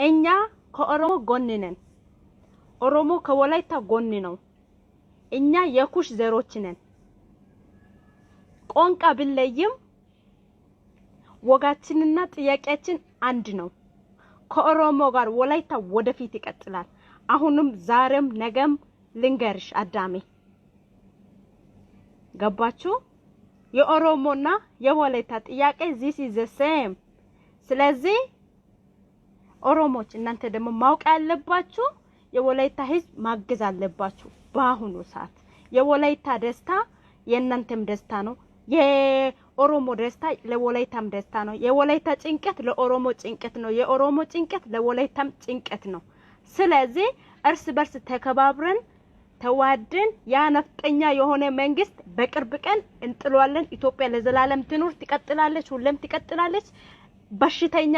እኛ ከኦሮሞ ጎን ነን። ኦሮሞ ከወላይታ ጎን ነው። እኛ የኩሽ ዘሮች ነን። ቋንቋ ቢለይም ወጋችንና ጥያቄያችን አንድ ነው። ከኦሮሞ ጋር ወላይታ ወደፊት ይቀጥላል። አሁንም ዛሬም ነገም ልንገርሽ አዳሜ ገባችሁ? የኦሮሞና የወላይታ ጥያቄ this is the same። ስለዚህ ኦሮሞች እናንተ ደግሞ ማውቅ ያለባችሁ የወላይታ ህዝብ ማገዝ አለባችሁ። በአሁኑ ሰዓት የወላይታ ደስታ የእናንተም ደስታ ነው። የኦሮሞ ደስታ ለወላይታም ደስታ ነው። የወላይታ ጭንቀት ለኦሮሞ ጭንቀት ነው። የኦሮሞ ጭንቀት ለወላይታም ጭንቀት ነው። ስለዚህ እርስ በርስ ተከባብረን ተዋደን ያ ነፍጠኛ የሆነ መንግስት በቅርብ ቀን እንጥሏለን። ኢትዮጵያ ለዘላለም ትኑር፣ ትቀጥላለች፣ ሁሌም ትቀጥላለች። በሽተኛ